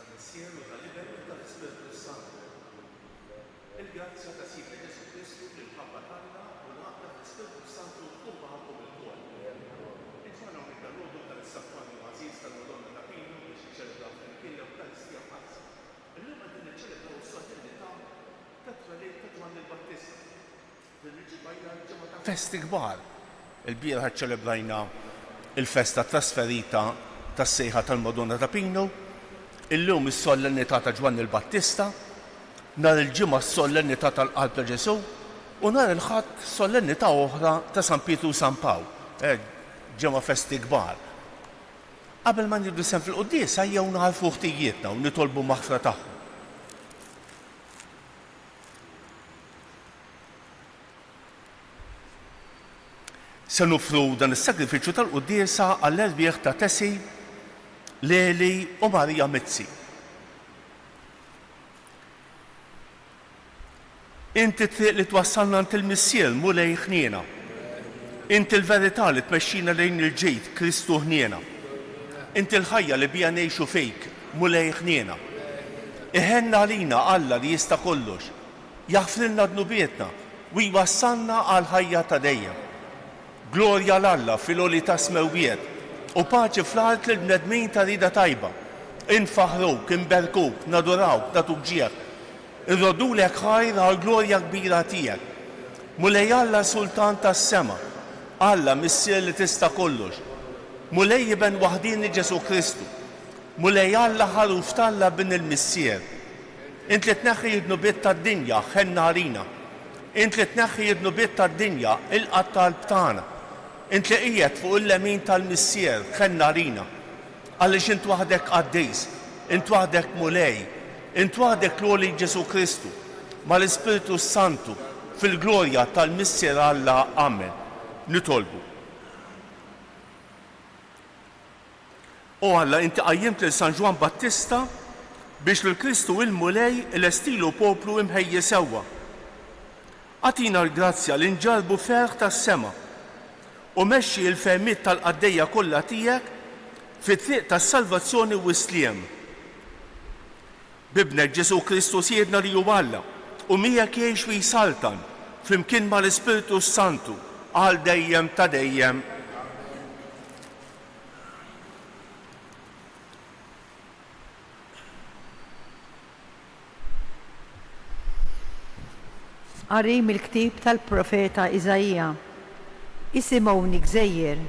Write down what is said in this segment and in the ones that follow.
tal-Missier u tal-Ibn u tal-Ispiritu Santu. Il-grazzja ta' Sidna Ġesu Kristu l-ħabba tagħna u l-għaqda tal-Ispiritu Santu tkun magħkom ilkoll. Itfana hawnhekk dal-għodu tal-Saffani Għażiż tal-Madonna ta' Pino biex iċċelebra flimkien l-Ewkaristija Pazza. Illum qegħdin niċċelebraw is-solenità tat-twelid ta' Ġwann il-Battista. Festi kbar. Il-bieraħ ċċelebrajna il-festa trasferita tas-sejħa tal-Madonna ta' Pino. Illum is-solennità ta' Ġwann il-Battista. Nhar il-ġimgħa s-solennità tal-Qalb ta' Ġesu u nhar il-Ħadd solennità oħra ta' San Pietru u San Pawl. Ġimgħa festi kbar. Qabel ma nieħdu sehem fil-quddies ejjew naħarfu ħtijietna u nitolbu maħfra tagħhom. Se nufru dan is-sagrifiċċju tal-quddiesa għall-erbieħ ta' Tessi, Leli u Marija Mizzi. Inti triq li twassalna ant il-Missier mulej ħniena. Inti l-verità li tmexxina lejn il-ġejt Kristu ħniena. Inti l-ħajja li bija ngħixu fejk mulej ħniena. Iħenna għalina Alla li jista' kollox, jaħfrilna dnubietna u jwassalna għal ħajja ta' dejjem. Glorja l-Alla fil-għoli ta' smewwiet u paċi fl-art l-bnedmin ta' rida tajba. Infaħruk, inberkuk, nadurawk, natuk ġieħ. Irrodulek ħajr għal glorja kbira tiegħek. Mulej Alla Sultan tas-sema, Alla Missier li tista' kollox. Mulej Iben waħdini Ġesu Kristu. Mulej Alla ħaruf talla bin il-Missier. Int li tneħħi id-nubiet tad-dinja ħenna għalina. Int li tneħħi id-nubiet tad-dinja il-qatt tal-btana. Int li qiegħed fuq il-lemin tal-Missier ħenna għalina. Għaliex int waħdek għaddejs, int waħdek mulej, int waħdek l-għoli Ġesu Kristu mal-Ispiritu Santu fil-glorja tal-Missier Alla Amen. Nitolbu. U Alla inti qajjimt lil San Ġwann Battista biex lill-Kristu il-mulej il-estilu poplu imħejji sewwa. Għatina l-grazzja li nġarbu ferħ tas-sema u mexxi l-fehmiet tal-qaddejja kollha tiegħek fit-triq tas-salvazzjoni u s-sliem. Bibnek Ġesu Kristu siedna li hu Alla u miegħek jgħix u jsaltan flimkien mal-Ispiritu Santu għal dejjem ta' dejjem. Qari mill-ktieb tal-profeta Iżajja. Isimgħuni Gżejjer,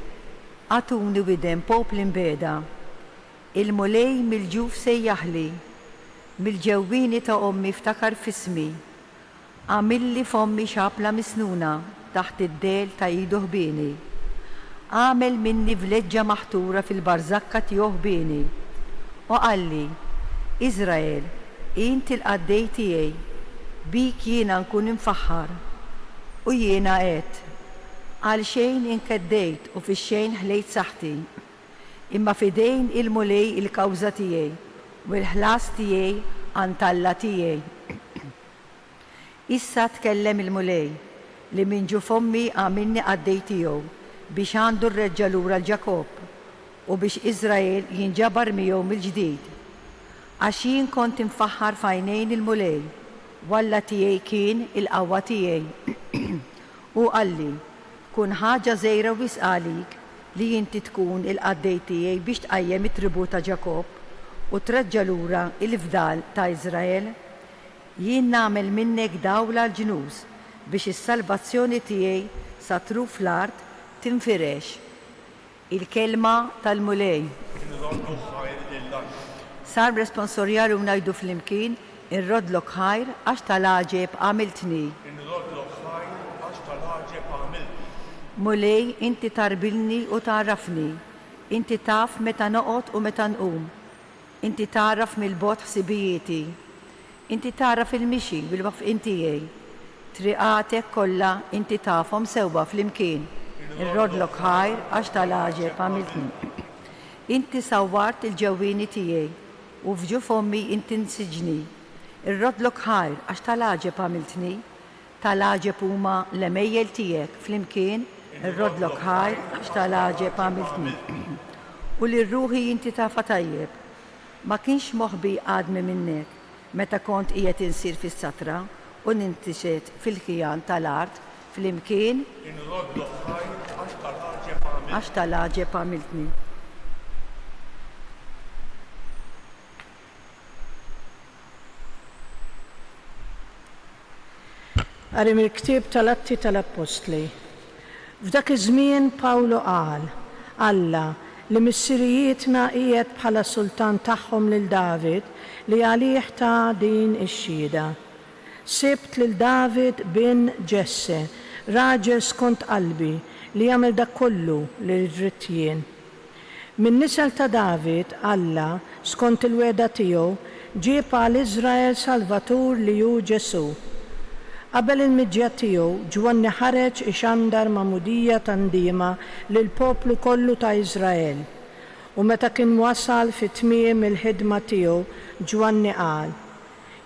għatuni widem popli mbeda. Il-mulej mill-ġuf sejjaħli, mill-ġewwini ta' ommi ftakar fismi. Għamilli f'ommi xapla misnuna taħt id-del ta' idu ħbieni. Għamel minni vleġġa maħtura fil-barzakka tiegħu ħbieni. U qalli, Iżrael, inti l-qaddej tiegħi, bik jiena nkun infaħħar. U jiena qed, għal xejn inkeddejt u fix-xejn ħlejt saħħti. Imma fidejn il-mulej il-kawża tiegħi u l-ħlas tiegħi għand Alla tiegħi. Issa tkellem il-mulej li minn ġu fommi għamilni qaddej tiegħu biex għandu rreġġa' lura l-Ġakob u biex Iżrael jinġabar miegħu mill-ġdid. Għax jien kont infaħħar f'għajnejn il-mulej u Alla tiegħi kien il-qawwa tiegħi. U qalli, kun ħaġa żgħira wisq għalik li inti tkun il-qaddej tiegħi biex tqajjem it-tribù ta' Ġakob u treġġa' lura il-fdal ta' Iżrael. Jien nagħmel minnek dawla l-ġnus biex is-salvazzjoni tiegħi sa truf fl-art tinfirex. Il-kelma tal-mulej. Sar responsorjar u ngħidu flimkien irrodlok ħajr għax tal-għaġeb għamiltni. Mulej, inti tarbilni u tarafni. Inti taf meta noqgħod u meta nqum. Inti taraf mill-bogħod ħsibijieti. Inti taraf il-mixi bil-waqfqin tiegħi. Triqatek kollha inti tafhom sewwa flimkien. Irrodlok ħajr għax tal-għaġeb għamiltni. Inti sawwart il-ġewwieni tiegħi u f'ġuf ommi inti nsiġni. Irrodlok ħajr għax tal-għaġeb għamiltni. Tal-għaġeb huma l-emejjel tiegħek flimkien. Irrodlok ħajr għax tal-għaġeb għamiltni. U li rruħi inti tafa tajjeb ma kienx moħbi għadmi minnek meta kont qiegħed insir fis-satra u nintixet fil-ħijan tal-art fl-imkien għax tal-ħaġeb għamiltni. Qari mill-ktieb tal-Atti tal-Apostli. F'dak iż-żmien Pawlu qal: Alla li missirijietna qiegħed bħala sultan tagħhom lil David li għalih ta' din ix-xhieda. Sibt lil David bin Ġesse, raġel skont qalbi li jagħmel dak kollu li rrid jien. Min nisel ta' David Alla skont il-weda tiegħu ġieb għal Iżrael Salvatur li hu Ġesu. Qabel il-miġja tiegħu Ġwanni ħareġ ixandar magħmudija tandiema lil poplu kollu ta' Iżrael. U meta kien wasal fi tmiem il-ħidma tiegħu Ġwanni qal: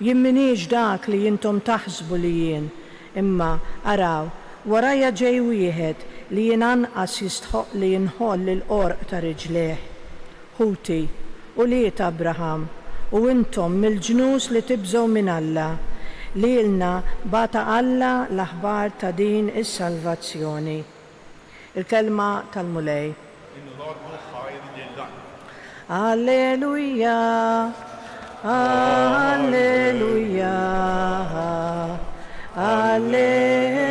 Jien minix dak li jintom taħsbu li jien, imma araw warajja ġej wieħed li jien anqas jistħoq li jinħoll l-qorq ta' riġlejh. Ħuti u liet Abraham u intom mill-ġnus li tibżgħu minn Alla li lna bata Alla l-aħbar ta' din is-salvazzjoni. Il-kelma tal-mulej. Alleluja, alleluja, alleluja.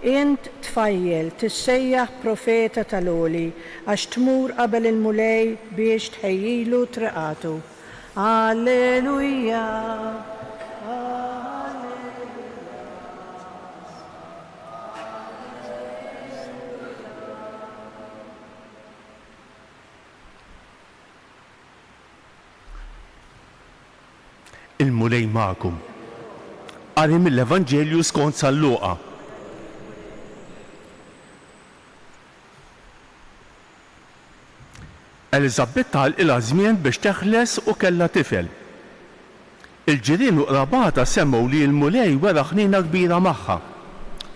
Int tfajjel tissejjaħ profeta tal-oli għax tmur qabel il-mulej biex tħejjilu triqatu. Alleluja. Il-mulej magħkom. Qari mill-Evanġelju skont San Luqa. Elizabetta għal-ilha żmien biex teħles u kellha tifel. Il-ġirien u qrabata semmew li l-mulej wera ħnina kbira magħha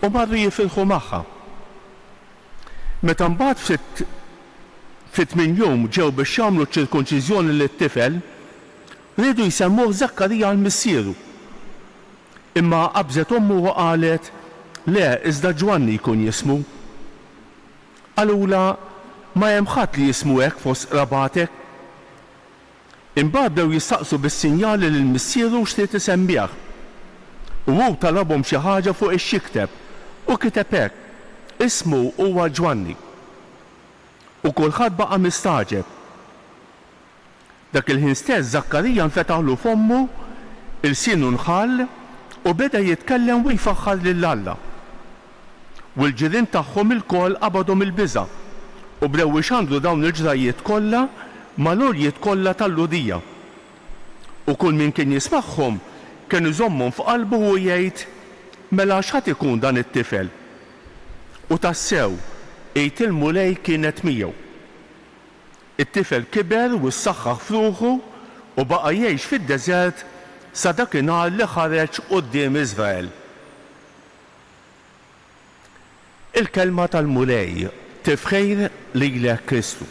u marru jifirħu magħha. Meta mbagħad fit 8 jum ġew biex jagħmlu ċ-ċirkunċiżjoni lit-tifel, rridu jsemmuh Zakkarija l-missieru. Imma qabżet ommu u qalet: Le, iżda Ġwanni jkun jismu. Allura ma hemm ħadd li jismu hekk fost qrabatek. Imbagħad bdew jistaqsu bis-sinjali lill-missieru x'trid isemmih. U hu talabhom xi ħaġa fuq ix-xikteb u kiteb hekk: Ismu huwa Ġwanni. U kulħadd baqa' mistaġeb. Dak il-ħin stess Zakkarija nfetaħlu fommu, il-sienu nħall u beda jitkellem u jfaħħar lil Alla. U l-ġirien tagħhom il-koll qabadhom il-biża' u bdew ixandru dawn il-ġrajiet kollha mal-orjiet kollha tal-ludija. U kull min kien jismagħhom kien iżommhom f'qalbu u jgħid: Mela x'ħadd ikun dan it-tifel? U tassew qgħid il-mulej kienet miegħu. It-tifel kiber u ssaħħaħ f'ruħu u baqa' jgħix fid-deżert sa dakinhar li ħareġ quddiem Iżrael. Il-kelma tal-mulej tifħejr lilek Kristu.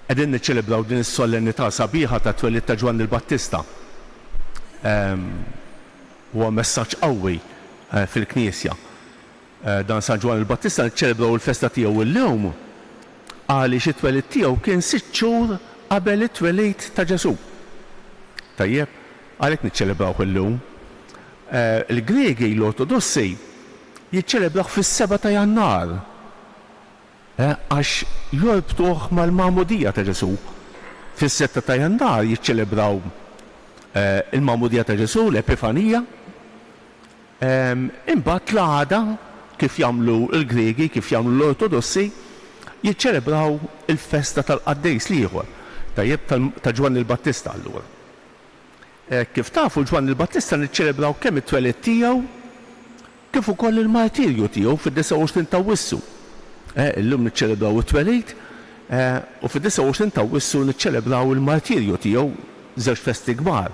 Qegħdin niċċelebraw din is-solennità sabiħa ta' twelid ta' Ġwanni l-Battista. Huwa messaġġ qawwi fil-Knisja. Dan San Ġwanni l-Battista niċċelebraw il-festa tiegħu illum għaliex it-twelid tiegħu kien 6 xhur qabel it-twelid ta' Ġesu. Tajjeb, għalhekk niċċelebraw illum. Il-Griegi l-Ortodossi jiċċelebraw fis-7 ta' Jannar għax jorbtuh mal-Magħmudija ta' Ġesu. Fis-6 ta' Jannar jiċċelebraw il-Magħmudija ta' Ġesu, l-Epifanija. Imbagħad l-għada kif jagħmlu l-Griegi, kif jagħmlu l-Ortodossi, jiċċelebraw il-festa tal-Qaddejs l-ieħor, tajjeb ta' Ġwanni l-Battista allura. Kif tafu Ġwanni l-Battista niċċelebraw kemm it-twelid tiegħu kif ukoll il-martirju tiegħu fid-29 ta' Wissu. Illum niċċelebraw it-twelid u fid-29 ta' Wissu niċċelebraw il-martirju tiegħu, żewġ festi kbar.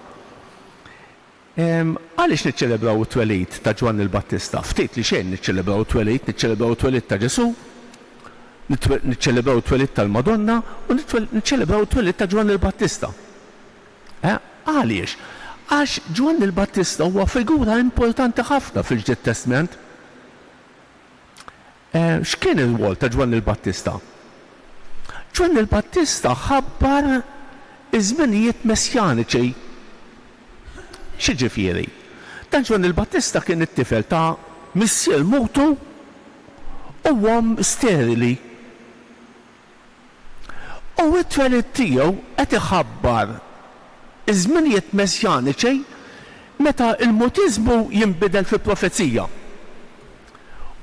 Għaliex niċċelebraw it-twelid ta' Ġwann il-Battista? Ftit li xejn niċċelebraw it-twelid, niċċelebraw it-twelid ta' Ġesu, niċċelebraw it-twelid tal-Madonna u niċċelebraw it-twelid ta' Ġwann il-Battista. Għaliex? Għax Ġwann il-Battista huwa figura importanti ħafna fil-Ġdid Testament. X'kien ir-rwol ta' Ġwann il-Battista? Ġwann il-Battista ħabbar iż-żminijiet messjaniċi. X'ġifieri? Dan Ġwann il-Battista kien it-tifel ta' missier mutu u għom sterili. U it-twelid tiegħu qed iħabbar iż-żminijiet messjaniċi meta il-mutiżmu jinbidel fi profezija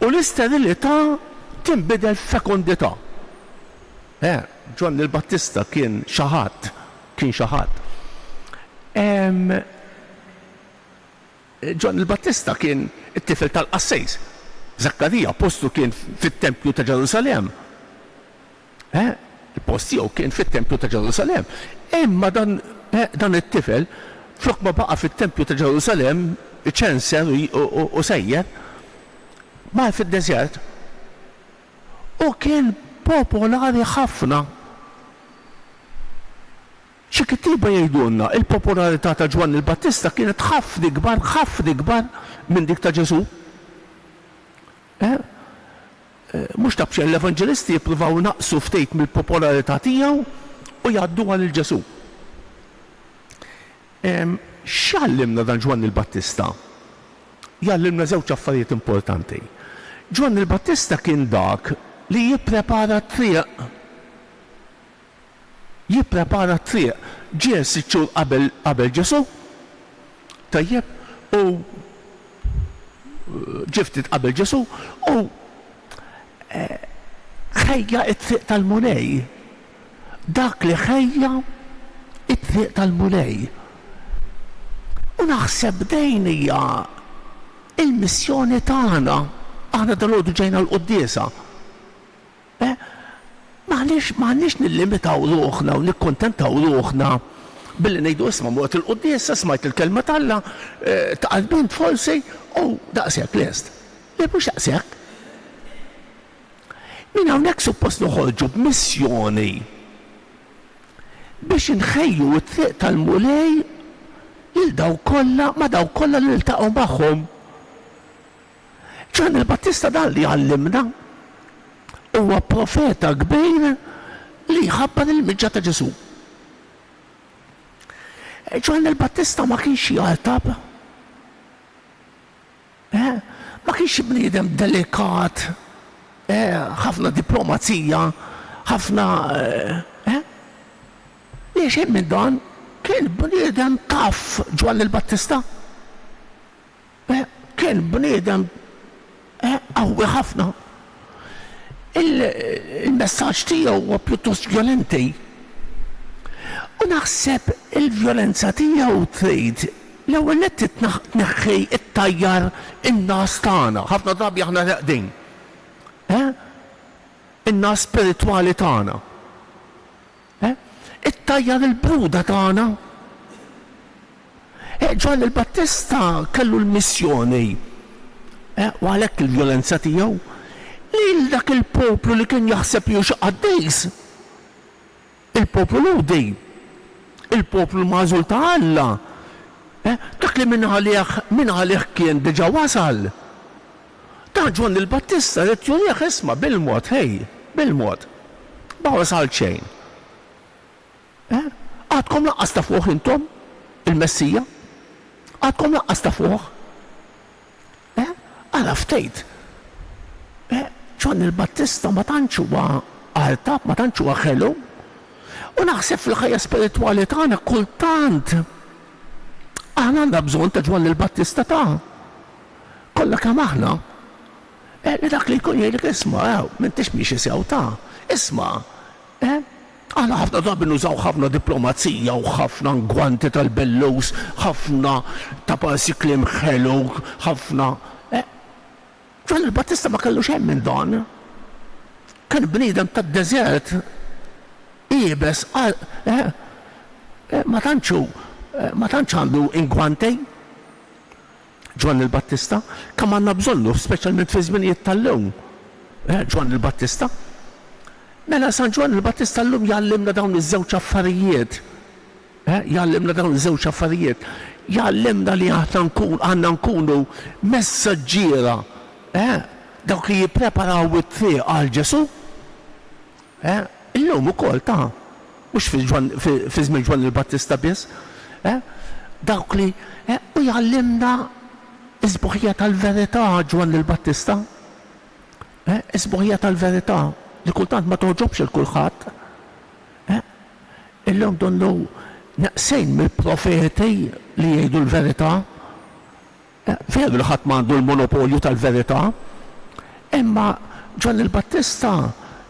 u l-isterilità tinbidel f'fekondità. Ġwann il-Battista kien xaħat. Ġwann il-Battista kien it-tifel tal-Qassejs. Zakkarija postu kien fit-Tempju ta' Ġerusalem. Il-post tiegħu kien fit-Tempju ta' Ġerusalem. Imma dan it-tifel flok ma baqa' fit-Tempju ta' Ġerusalem iċenser u sejjer mar fid-deżert u kien popolari ħafna. Xi kittiba jgħidulna il-popolarità ta' Ġwann il-Battista kienet ħafna kbar minn dik ta' Ġesu. Mhux tabxi l-Evanġelisti jippruvaw naqsu ftit mill-popolarità tiegħu u jgħadduha lil Ġesu. X'għallimna dan Ġwann il-Battista? Jgħallimna żewġ affarijiet importanti. Ġwann il-Battista kien dak li jipprepara t-triq. Ġie 6 xhur qabel Ġesu, tajjeb, u ġiftit qabel Ġesu u ħejja t-triq tal-mulej. Dak li ħejja t-triq tal-mulej. U naħseb dejn hija il-missjoni tagħna. Aħna dalgħodu ġejna l-quddiesa. M'għandniex nillimitaw ruħna u nikkontentaw ruħna billi ngħidu isma' mort il-quddiesa, smajt il-kelma talla, taqalbint forsi u daqshekk lest. Le mhux daqshekk. Minn hawnhekk suppost noħorġu b'missjoni biex inħejju t-triq tal-mulej lil daw kollha ma daw kollha li iltaqgħu magħhom. Ġwann il-Battista dan li għallimna huwa profeta kbir li jħabbar il-miġġa ta' Ġesu. Ġwann il-Battista ma kienx jartab. Ma kienx bniedem delikat, ħafna diplomazija, ħafna li xejn minn dan kien bniedem taf Ġwann il-Battista. Kien bniedem qawwi ħafna. Il-messaġġ tiegħu huwa pjuttost vjolenti. U naħseb il-vjolenza tiegħu trid l-ewwel nett tneħħi ttajjar in-nas tagħna. Ħafna drabi aħna raqdin. In-nas spiritwali tagħna. Ittajjar il-bruda tagħna. Ġwann il-Battista kellu l-missjoni u għalhekk il-vjolenza tiegħu lil dak il-poplu li kien jaħseb li xi qaddejs. Il-poplu ludi, il-poplu magħżul ta' Alla. Dak li minn għalih kien diġà wasal. Dan Ġwann il-Battista qed jurih isma' bil-mod, bil-mod. Ma wasal xejn. Għadkom laqqas ta' fuq intom il-Messija? Għadkom laqqas ta' fuq? Għala ftejt. Ġwann il-Battista ma tantx huwa għaltab, ma tantx huwa ħelu. U naħseb fil-ħajja spiritwali tagħna kultant aħna għandna bżonn ta' Ġwann il-Battista ta' kollha kemm aħna. Li dak li jkun jgħidlek isma' m'intix mhix isew ta' isma' aħna ħafna drabi nużaw ħafna diplomazija u ħafna ngwanti tal-bellus, ħafna ta' parsi kliem ħelu, ħafna. Ġwann il-Battista ma kellux hemm minn dan. Kien bniedem tad-deżert qiebes ma tantx għandu ingwantej, Ġwan il-Battista, kemm għandna bżonnu, speċjalment fi żminijiet tal-lum. Ġwan il-Battista. Mela San Ġwan il-Battista llum jgħallimna dawn iż-żewġ affarijiet. Jgħallimna dawn iż-żewġ affarijiet. Jgħallimna li għandna nkunu messaġġiera. Dawk li jippreparaw it-triq għal Ġesu. Illum ukoll mhux fi żmien Ġwan il-Battista biss. Dawk li u jgħallimna isbuħija tal-verità Ġwan il-Battista. Isbuħija tal-verità li kultant ma toġobx il-kulħadd. Illum donnu naqsejn mill-profeti li jgħidu l-verità. Veru li ħadd m'għandu l-monopolju tal-verità. Imma Ġwan il-Battista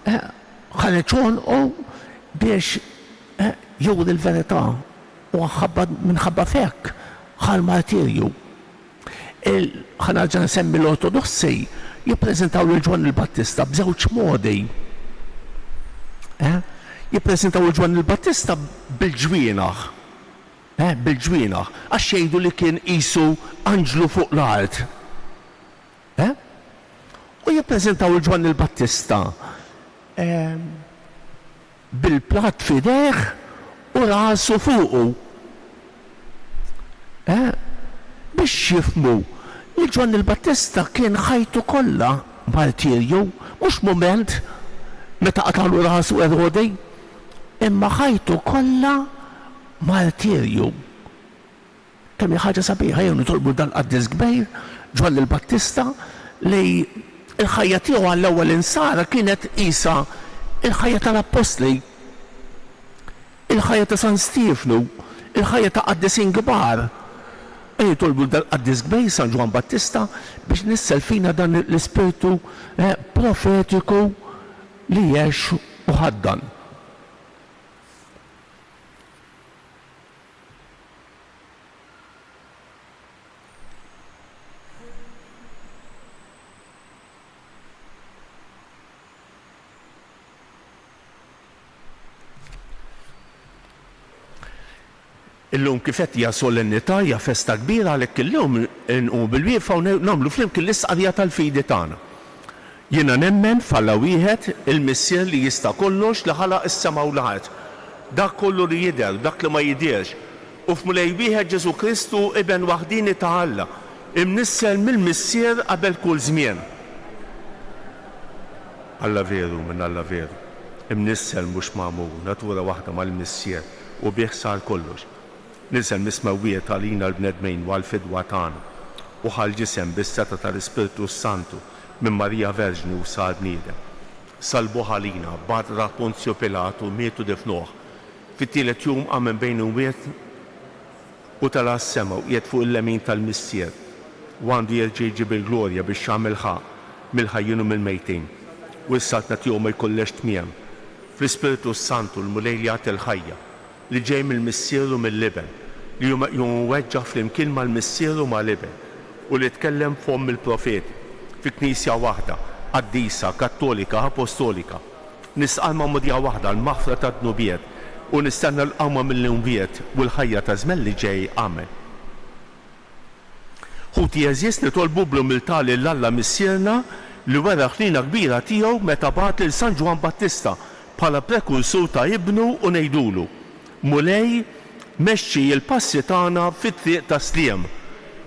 ħareġ u biex juri l-verità u minħabba fekk ħal martirju. Ħanarġa nsemmi l-Ortodossi jippreżentaw lil Ġwan il-Battista b'żewġ modi. Jippreżentaw lil Ġwan il-Battista bil-ġwienaħ. Bil-ġwienaħ, għax jgħidu li kien qisu anġlu fuq l-art. U jippreżentaw lil Ġwan il-Battista bil-plat fideħ u rasu fuqu. Biex jifmu li Ġwan il-Battista kien ħajtu kollha martirju, mhux mument meta qatalu rasu Erodi, imma ħajtu kollha martirju. Kemm ħaġa sabiħa jew nitolbu dan qaddis kbir Ġwan il-Battista li l-ħajja tiegħu għall-ewwel insara kienet qisha il-ħajja tal-Apostli, il-ħajja ta' San Stefnu, il-ħajja ta' qaddisin kbar. Jitolbu dal-qaddis kbir San Ġwan Battista biex nissel fina dan l-ispirtu profetiku li jgħix u ħaddan. Illum kifet hija solennità, hija festa kbira għalhekk illum nqum bil-wieqfa u nagħmlu flimkien l-istqarrija tal-fidi tagħna. Jiena nemmen falla wieħed il-missier li jista' kollox li ħalaq is-sema u l-art. Dak kollu li jidher, dak li ma jidherx. U f'mulej wieħed Ġesu Kristu iben waħdini ta' Alla, imnissel mill-missier qabel kull żmien. Alla veru minn Alla veru. Imnissel mhux magħmur, natura waħda mal-missier u bih sar kollox. Nisem mismewwiet għalina l-bnedmejn u għal-fidwa tagħna u ħal ġisem bis-seta tal-Ispiritu Santu minn Marija Verġni u sar bniedem. Salbu ħalina barra Ponzio Pilatu mietu difnuh. Fit-tielet jum għammen bejn wiet u tala s-sema u qiegħed fuq il-lemin tal-missier u għandu jerġa' jiġi bil-glorja biex jagħmel mill-ħajjin u mill-mejtin. U s-saltna tiegħu ma jkollhex tmiem. Fl-Ispiritu Santu l-mulej li jagħti l-ħajja li ġej mill-missier u mill-liben li jweġġaħ flimkien mal-missier u mal-liben u li tkellem fom il-profeti fi knisja waħda, qaddisa, kattolika, apostolika. Nisqal ma' modja waħda l-maħfra ta' dnubiet u nistenna l-qawma mill-inwiet u l-ħajja ta' żmien li ġej amen. Ħuti jeżis li tolbu bl-umiltà lill-Alla missierna li wera ħlina kbira tiegħu meta bagħat lil San Ġwan Battista bħala prekursur ta' ibnu u ngħidulu: Mulej mexxi l-passi tagħna fit-triq ta' sliem.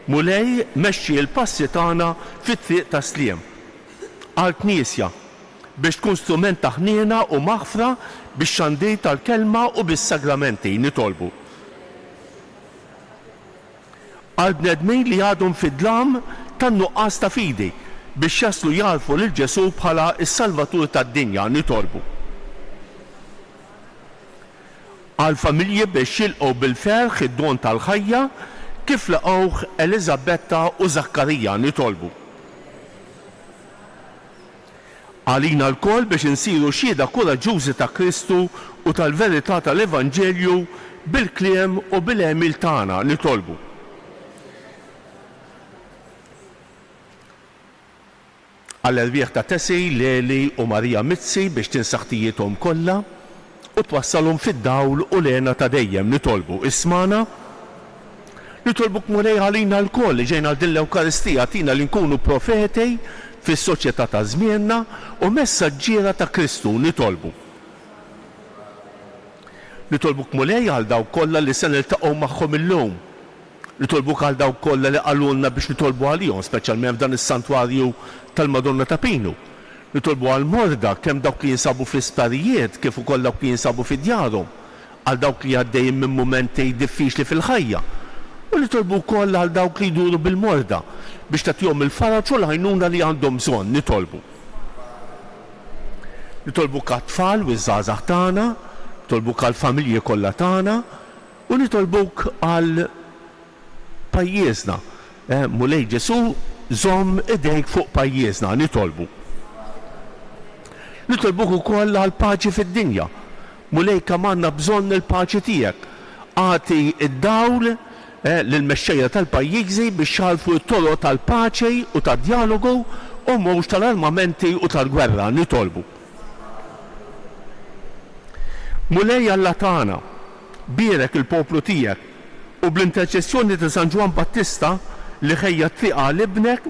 Mulej mexxi l-passi tagħna fit-triq ta' sliem. Għall-Knisja biex tkun strument ta' ħniena u maħfra biex xandir tal-kelma u bis-sagramenti nitolbu. Għall-bnedmin li għadhom fid-dlam tan-nuqqas ta' fidi biex jaslu jarfu lil Ġesu bħala s-Salvatur tad-dinja nitolbu. Għall-familji biex jilqgħu bil-ferħ id-don tal-ħajja kif laqgħuh Eliżabetta u Zakkarija nitolbu. Għalina l-koll biex insiru xhieda kuraġġużi ta' Kristu u tal-verità tal-Evanġelju bil-kliem u bil-għemil tagħna nitolbu. Għall-erbieħ ta' Tesi, Leli u Marija Mizzi biex tinsaħtijietom kollha u twassalhom fid-dawl u lena ta' dejjem nitolbu. Ismana Nitolbuk mulej għalina l-koll li ġejna din l-Ewkaristija tina li nkunu profeti fis-soċjetà ta' żmienna u messaġġiera ta' Kristu nitolbu. Nitolbuk mulej għal dawk kollha li se niltaqgħu magħhom illum. Nitolbuk għal dawk kollha li qalulna biex nitolbu għalihom, speċjalment f'dan is-santwarju tal-Madonna ta' Pinu. Nitolbu għal morda kemm dawk li jinsabu fl-isptarijiet kif ukoll dawk li jinsabu fid-djarhom, għal dawk li għaddejjin minn mumenti diffiċli fil-ħajja. U nitolbu wkoll għal dawk li jduru bil-morda biex tagħtihom il-faraġ u l-għajnuna li għandhom bżonn nitolbu. Nitolbu għat-tfal u ż-żgħażagħ tagħna, nitolbuk għal familji kollha tagħna u nitolbuk għal pajjiżna. Mulej Ġesu żomm idejk fuq pajjiżna nitolbu. Nitolbuk ukoll għal paċi fid-dinja. Mulej kemm għandna bżonn il-paċi tiegħek. Agħti id-dawl lill-mexxejja tal-pajjiżi biex xalfu t-toroq tal-paċi u tad-dialogu u mhux tal-armamenti u tal-gwerra nitolbu. Mulej Alla tagħna, bierek il-poplu tiegħek u bl-interċessjoni ta' San Ġwan Battista li ħejja triqa l-ibnek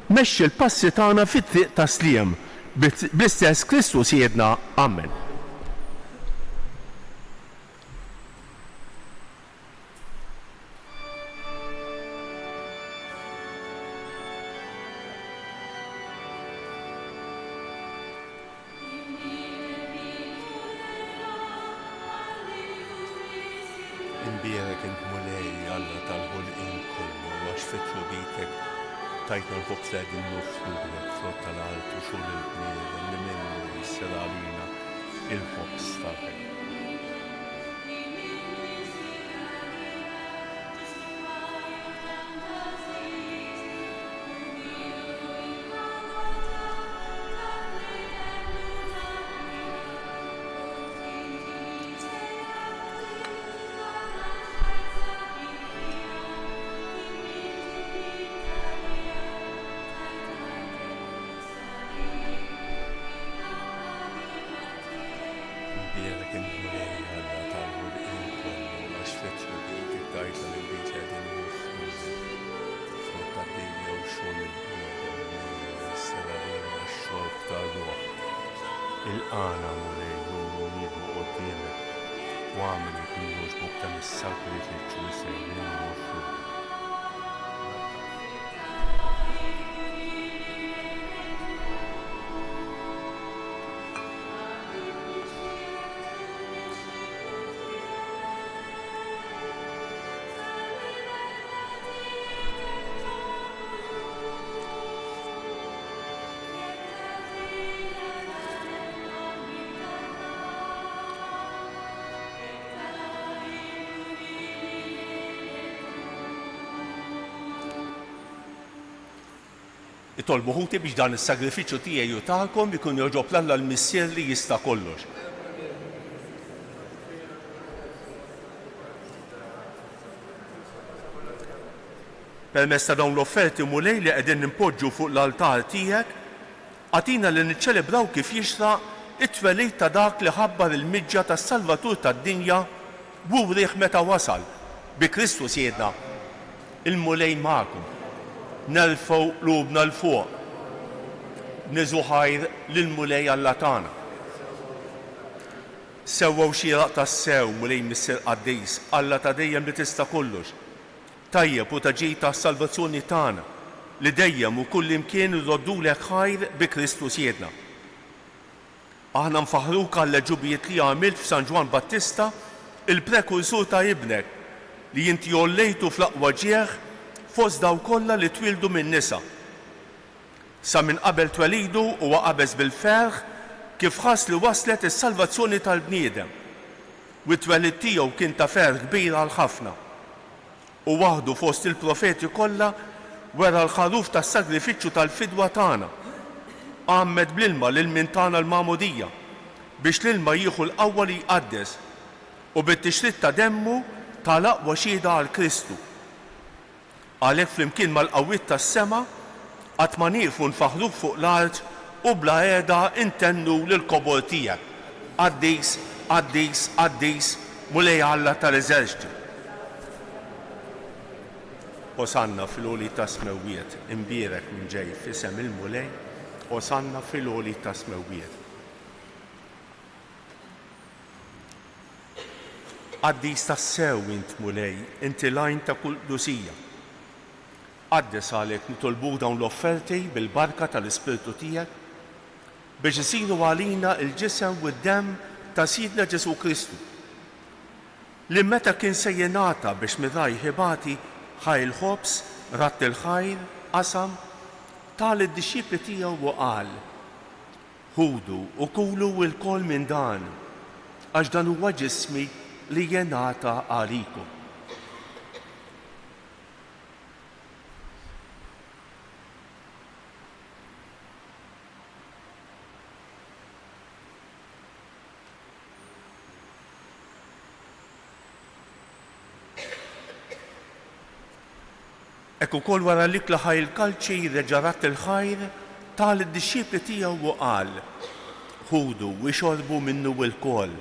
mexxi l-passi tagħna fit-triq ta' sliem bl-istess Kristu siedna. Amen. Imbierek int mulej Alla tal-ħolqien kollu għax fitlu bitek tajtna l-fuq tledin nuflulek frott tal-art u xogħol il-bniedem li minnu jissir għalina il-ħobs tal-ħajja. Imbierek int mulej Alla tal-ħolqien kollu għax fitlu bitek tajtna l-bniedem frott tal-dejja u xogħol il-bniedem li minnu jissir għalina x-xorb tar-ruħ. Il-qana mulej llum nieħu quddiemek u għamilek nirruġbuk dan is-sagrifiċċju sejrin nofru. Itolbu ħuti biex dan is-sagrifiċċju tiegħi u tagħkom ikun joġob l-Alla l-Missier li jista' kollox. Permezz ta' dawn l-offerti mulej li qegħdin nimpoġġu fuq l-altar tiegħek, għatina li niċċelebraw kif jixraq it-twelid ta' dak li ħabbar il-miġġa tas-Salvatur tad-dinja wurih meta wasal bi Kristu siedna. Il-mulej magħkom. Nerfgħu qlubna l-fuq. Niżu ħajr lill-mulej Alla tagħna. Sewwew xieraq tas-sew mulej Missier Qaddis Alla ta' dejjem li tista' kollox. Tajjeb u ta' ġid tas-salvazzjoni tagħna li dejjem u kull imkien irroddulek ħajr bi Kristu siedna. Aħna nfaħruk għall-ġubijiet li għamilt f'San Ġwan Battista, il-prekursur ta' ibnek li inti jollejtu fl-aqwa ġieħ fost daw kollha li twildu minn nisa. Sa minn qabel twelidu huwa qabeż bil-ferħ kif ħass li waslet is-salvazzjoni tal-bniedem. U t-twelid tiegħu kien ta' ferħ kbir għal ħafna. U waħdu fost il-profeti kollha wera l-ħaruf tas-sagrifiċċju tal-fidwa tagħna. Għammed bl-ilma lil-min tagħna l-Magħmudija biex l-ilma jieħu l-qawwa li jqaddes u bit-tixrid ta' demmu tal-aqwa xhieda għal Kristu. Għalhekk flimkien mal-qawwiet tas-sema qatt ma nieqfu nfaħruk fuq l-art u bla qiegħda intennu lill-kobor tiegħek. Qaddis, Qaddis, Qaddis, mulej Alla tal-eżerċiti. Osanna fil-għoli ta' smewiet, imbierek minn ġej fisem il-mulej, osanna fil-għoli ta' smewiet. Għaddis ta' sew int mulej, inti lajn ta' kull dusija. Għaddes għalek nitolbu dawn l-offerti bil-barka tal-Ispirtu tiegħek biex isiru għalina il-ġisem u d-dem ta' Sidna Ġesu Kristu. Li meta kien se jingħata biex miraj ħibati ħajl ħobs, ratt il-ħajr, qasam, tal id-disċipli tiegħu u qal: ħudu u kulu l-kol minn dan, għax dan huwa ġismi li jingħata għalikom. Ekku kol wara li klaħaj il-kalċi reġarat il-ħajr tal id-disċipli tiegħu u qal: ħudu u xorbu minnu l-kol.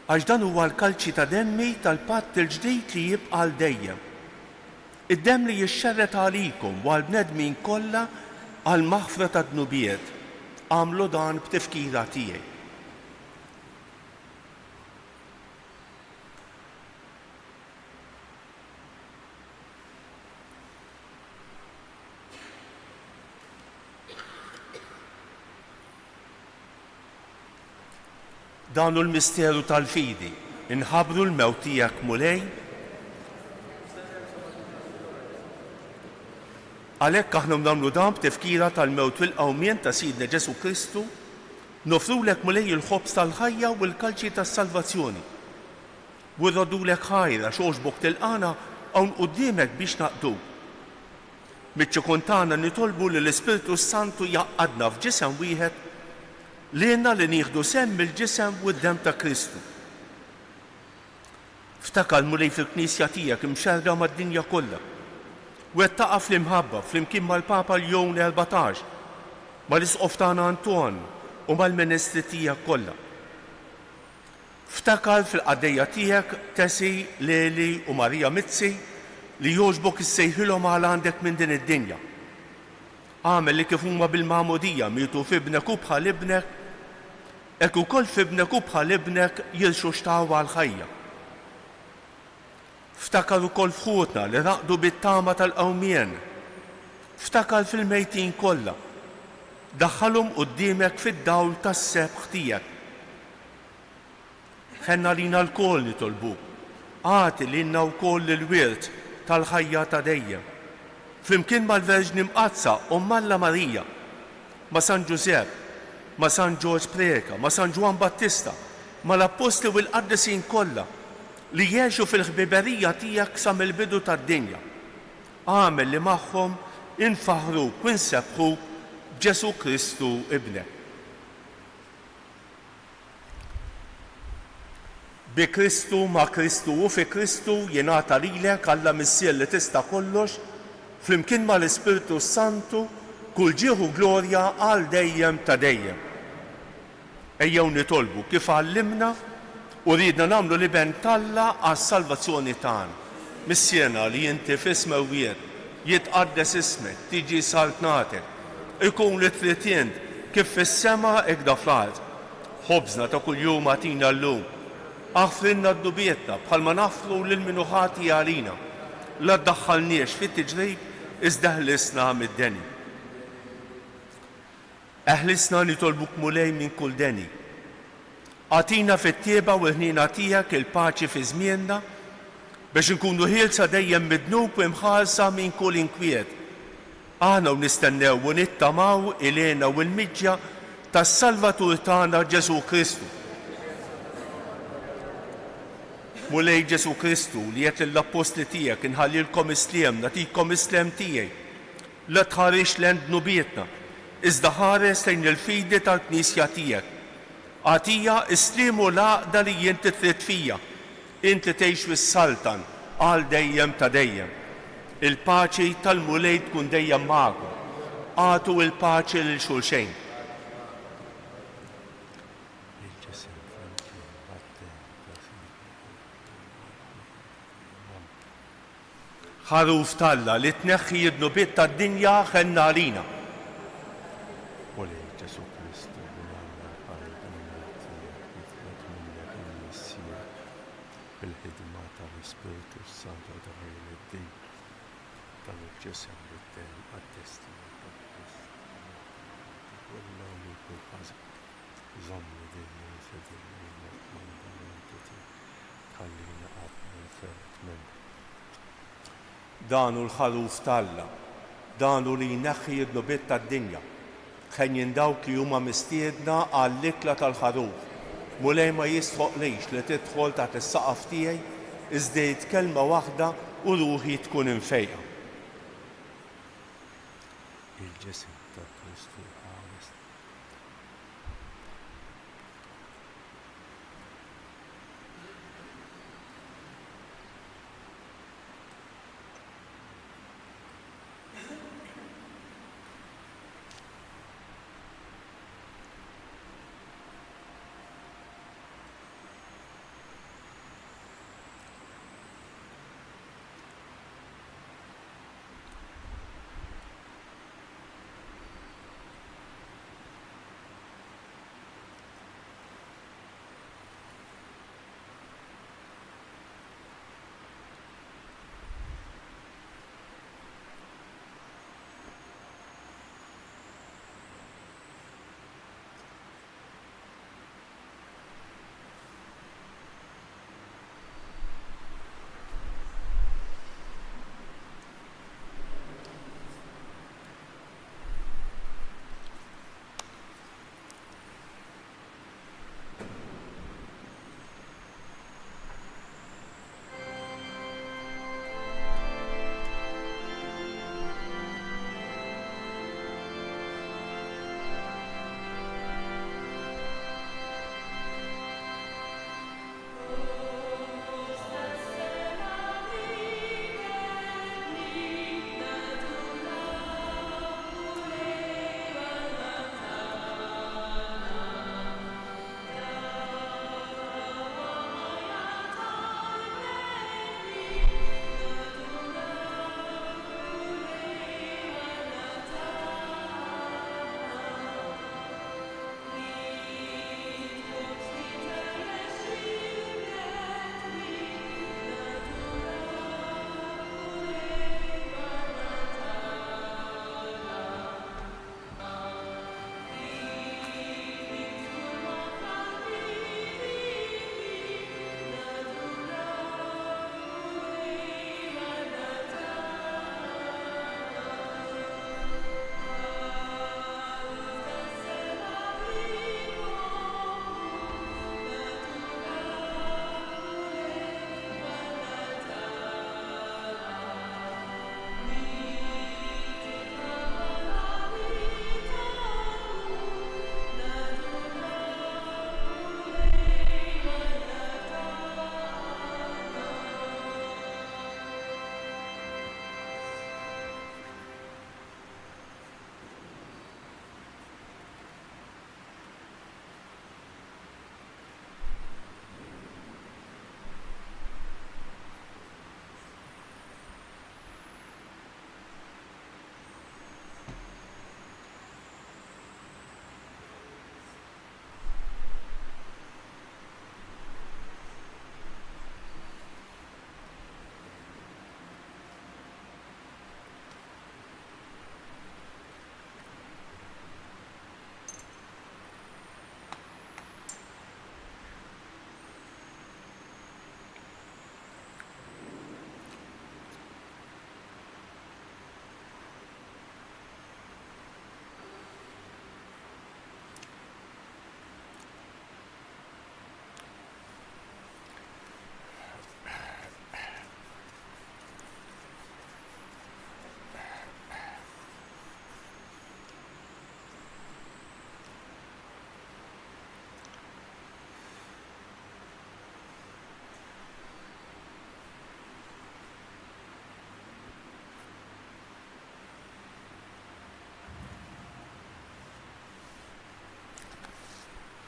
Għax dan huwa l-kalċi ta' demmi tal-patt il-ġdid li jibqa' l dejjem. Id-demm li jixxerret għalikom u għall-bnedmin kollha għal maħfra ta' dnubiet. Għamlu dan b'tifkira tiegħi. Danu l-misteru tal-fidi, inħabru l-mewt tiegħek mulej. Għalhekk aħna nagħmlu dan b'tifkira tal-mewt u l-qawmien ta' Sidna Ġesu Kristu, nofrulek mulej il-ħobs tal-ħajja u l-kalċi tas-salvazzjoni. U rrodulek ħajra xogħġbok tilqana hawn quddiemek biex naqdu. Miċ-ċikun tagħna nitolbu li l-Ispirtu Santu jaqgħadna f'ġisem wieħed lilna li nieħdu semm il-ġisem u d-dem ta' Kristu. Ftakar mulej fil-Knisja tiegħek imxerra mad-dinja kollha. Wettaqa fl-imħabba flimkien mal-Papa Leon 14, mal-Isqof tagħna Anton u mal-Ministri tiegħek kollha. Ftakar fil-qaddejja tiegħek Tesi, Leli u Marija Mizzi li jogħġbok issejħilhom għal għandek minn din id-dinja. Għamel li kif huma bil-Magħmudija mietu f'ibnek u bħal ibnek, hekk ukoll f'ibnek u bħal ibnek jilxu xtaw għall-ħajja. Ftakar ukoll f'ħutna li raqdu bit-tama tal-qawmien. Ftakar fil-mejtin kollha. Daħħalhom quddiemek fid-dawl tas-sebħ tiegħek. Ħenna lina l-kol nitolbuk. Għati lilna wkoll il-wirt tal-ħajja ta' dejjem. Flimkien mal-Verġni Mqazza u Malla Marija, ma' San Ġusepp, ma' San Ġorġ Preka, ma' San Ġwan Battista, ma' l-Apostli u l-Qaddisin kollha li jgħixu fil-ħbiberija tiegħek sa mill-bidu tad-dinja. Għamel li magħhom infaħruk u nsebħuk b'Ġesu Kristu ibnek. Bi Kristu, ma' Kristu u fi Kristu jingħata lilek Alla Missier li tista' kollox, flimkien ma' l-Ispirtu Santu, kull ġieħu glorja għal dejjem ta' dejjem. Ejjew nitolbu kif għallimna u ridna nagħmlu li ben talla għas-salvazzjoni tagħna. Missjena li inti f'ismewiet jitqaddes ismek, tiġi saltnatek, ikun li trid int kif fis-sema hekk da fl-ard. Ħobżna ta' kuljum għatina llum. Aħfrinna d-dubietna bħalma nafru lil min ħati għalina. La ddaħħalniex fit-tiġrib iżda ħlisna mid-deni. Eħlisna nitolbuk mulej minn kull deni. Għatina fit-tieba u l-ħnina tiegħek il-paċi fi żmienna biex inkunu ħielsa dejjem midnub u imħarsa minn kull inkwiet. Aħna u nistennew u nittamaw ilena u l-miġja tas-Salvatur tagħna Ġesu Kristu. Mulej Ġesu Kristu li qed lill-Apostli tiegħek inħallilkom isliem, nagħtikom islem tiegħi. La tħarix lejn dnubietna, iżda ħares lejn il-fidi tal-Knisja tiegħek. Għatija isliem u l-għaqda li inti trid fija. Inti tgħix fis-Saltan għal dejjem ta' dejjem. Il-paċi tal-mulej tkun dejjem magħkom. Għatu il-paċi lil xulxejn. ħaruf talla li tneħħi id-nubiet tad-dinja ħenna għalina. Mulej Ġesu Kristu l-għanna ħajda mill-tijak jitlet minnek il-missija bil-ħidma tal-Ispiritu Santu daħil id-din tal-ġesem l-tem għad-destinu tal-Kristu. Kolla li kull ħaza zommi dinni fedilni l-mandamenti ti ħallina għadna l-fert minn. Dan hu l-ħaruf talla, dan hu li jneħħi id-nubiet tad-dinja. Ħejjin dawk li huma mistiedna għall-ikla tal-ħaruf. Mulej ma jistħoqlix li tidħol taħt is-saqaf tiegħi iżdejt kelma waħda u ruħi tkun infejqa. Il-ġesem tal-Kristu ħares.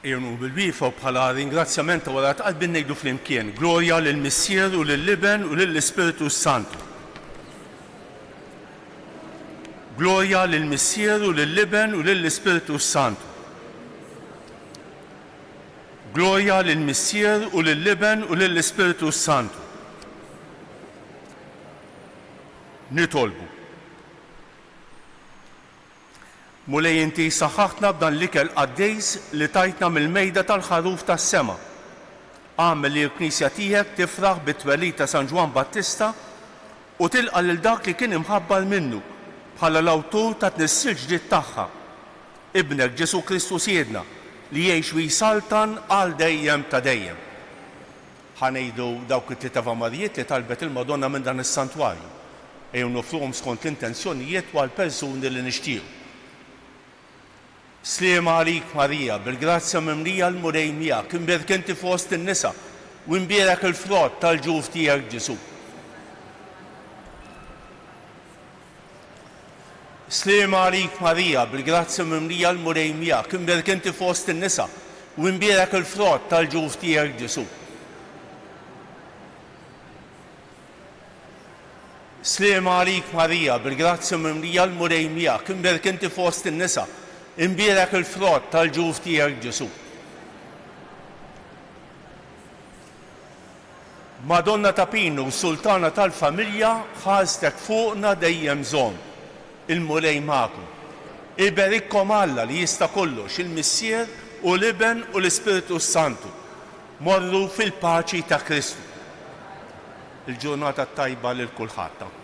Jenu bil-bifa u bħala ringrazzjament wara tqalbin ngħidu flimkien. Glorja lill-Missier u lill-Liben u lill-Ispiritu Santu. Glorja lill-Missier u lill-Iben u lill-Ispiritu Santu. Glorja lill-Missier u lill-Iben u lill-Ispiritu Santu. Nitolbu. Mulej inti saħħaħtna b'dan l-ikel qaddejs li tajtna mill-mejda tal-ħaruf tas-sema. Għamel li l-Knisja tiegħek tifraħ bit-twelid ta' San Ġwan Battista u tilqa' lil dak li kien imħabbar minnu bħala l-awtur ta' tnissil ġdid tagħha. Ibnek Ġesu Kristu Siedna li jgħix u jisaltan għal dejjem ta' dejjem. Ħanejdu dawk it-tliet avamarijiet li talbet il-Madonna minn dan is-santwarju. Ejjew nofruhom skont l-intenzjonijiet għal persuni li nixtiequ. Sliema għalik Marija, bil-grazzja mimlija l-murej miegħek, imbierek inti fost in-nisa u imbierek il-frott tal-ġuf tiegħek Ġesu. Sliema għalik Marija, bil-grazzja mimlija l-murej miegħek, imbierek inti fost in-nisa u imbierek il-frott tal-ġuf tiegħek Ġesu. Sliema għalik Marija, bil-grazzja mimlija l-murej miegħek, imbierek inti fost in-nisa imbierek il-frott tal-ġuf tiegħek Ġesu. Madonna ta' Pinu, Sultana tal-Familja, ħarstek fuqna dejjem żomm. Il-mulej magħkom. Iberikkom Alla li jista' kollox, il-Missier u l-Iben u l-Ispiritu Santu. Morru fil-paċi ta' Kristu. Il-ġurnata tajba lil kulħadd.